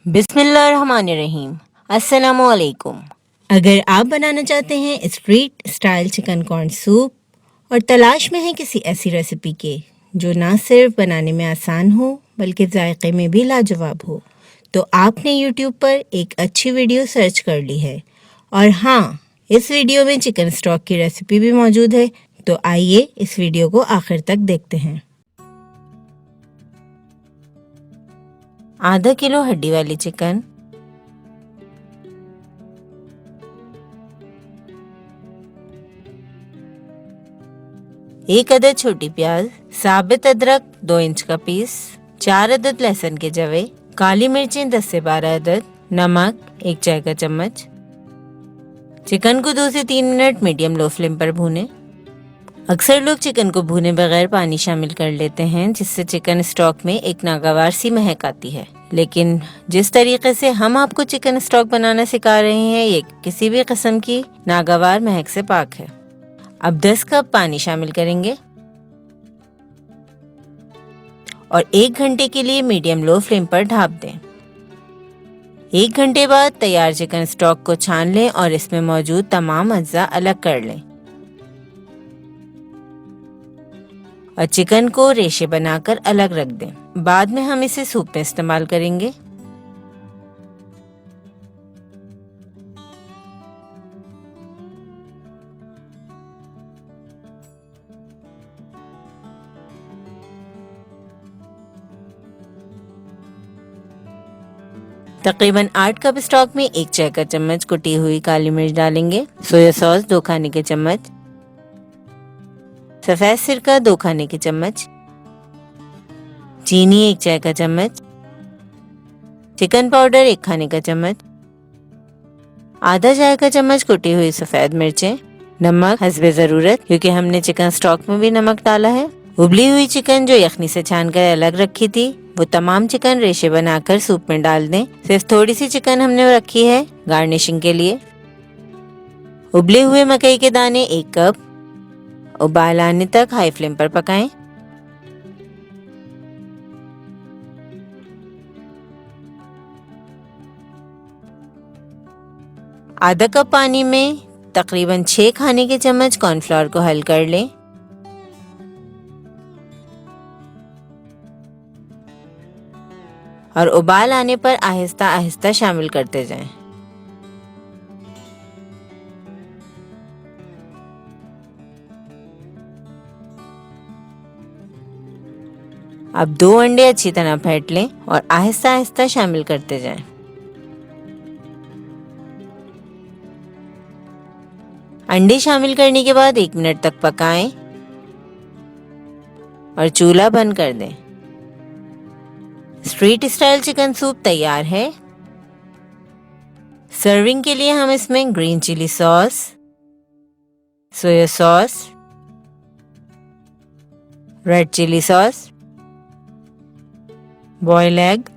बिस्मिल्लाहिर्रहमानिर्रहीम। अस्सलामुअलैकुम। अगर आप बनाना चाहते हैं street style chicken corn soup और तलाश में हैं किसी ऐसी रेसिपी के जो ना सिर्फ बनाने में आसान हो बल्कि जायके में भी लाजवाब हो, तो आपने यूट्यूब पर एक अच्छी वीडियो सर्च कर ली है। और हाँ, इस वीडियो में चिकन स्टॉक की रेसिपी भी मौजूद है, तो आइए इस वीडियो को आखिर तक देखते हैं। आधा किलो हड्डी वाली चिकन, एक अदद छोटी प्याज, साबित अदरक 2 इंच का पीस, 4 अदद लहसुन के जवे, काली मिर्चें 10 से 12 अदद, नमक 1 चाय का चम्मच। चिकन को 2 से 3 मिनट मीडियम लो फ्लेम पर भूनें। अक्सर लोग चिकन को भुने बगैर पानी शामिल कर लेते हैं, जिससे चिकन स्टॉक में एक नागवार सी महक आती है। लेकिन जिस तरीके से हम आपको चिकन स्टॉक बनाना सिखा रहे हैं, ये किसी भी किस्म की नागवार महक से पाक है। अब 10 कप पानी शामिल करेंगे और 1 घंटे के लिए मीडियम लो फ्लेम पर ढाँप दें। 1 घंटे बाद तैयार चिकन स्टॉक को छान लें और इसमें मौजूद तमाम अज्जा अलग कर लें और चिकन को रेशे बनाकर अलग रख दें। बाद में हम इसे सूप में इस्तेमाल करेंगे। तकरीबन 8 कप स्टॉक में 1 चाय का चम्मच कुटी हुई काली मिर्च डालेंगे, सोया सॉस 2 खाने के चम्मच, सफेद सिरका 2 खाने के चम्मच, चीनी 1 चाय का चम्मच, चिकन पाउडर 1 खाने का चम्मच, आधा चाय का चम्मच कुटी हुई सफेद मिर्चें, नमक हस्बे जरूरत क्योंकि हमने चिकन स्टॉक में भी नमक डाला है। उबली हुई चिकन जो यखनी से छानकर अलग रखी थी, वो तमाम चिकन रेशे बनाकर सूप में डाल दें। सिर्फ थोड़ी सी चिकन हमने रखी है गार्निशिंग के लिए। उबले हुए मकई के दाने 1 कप, उबाल आने तक हाई फ्लेम पर पकाएं। आधा कप पानी में तकरीबन 6 खाने के चम्मच कॉर्नफ्लोर को हल कर लें। और उबाल आने पर आहिस्ता आहिस्ता शामिल करते जाएं। अब 2 अंडे अच्छी तरह फेंट लें और आहिस्ता आहिस्ता शामिल करते जाएं। अंडे शामिल करने के बाद 1 मिनट तक पकाएं और चूल्हा बंद कर दें। स्ट्रीट स्टाइल चिकन सूप तैयार है। सर्विंग के लिए हम इसमें green chilli sauce, soya sauce, red chilli sauce, boil egg,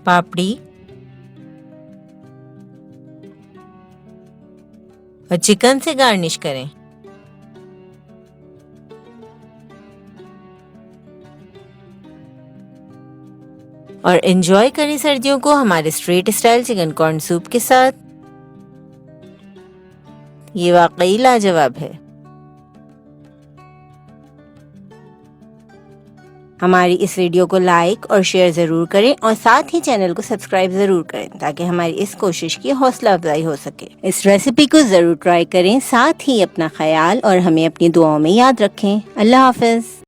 पापड़ी और चिकन से गार्निश करें। और एंजॉय करें सर्दियों को हमारे street style chicken corn soup के साथ। ये वाकई लाजवाब है। हमारी इस वीडियो को लाइक और शेयर ज़रूर करें और साथ ही चैनल को सब्सक्राइब ज़रूर करें ताकि हमारी इस कोशिश की हौसला अफजाई हो सके। इस रेसिपी को ज़रूर ट्राई करें, साथ ही अपना ख्याल और हमें अपनी दुआओं में याद रखें। अल्लाह हाफ़िज़।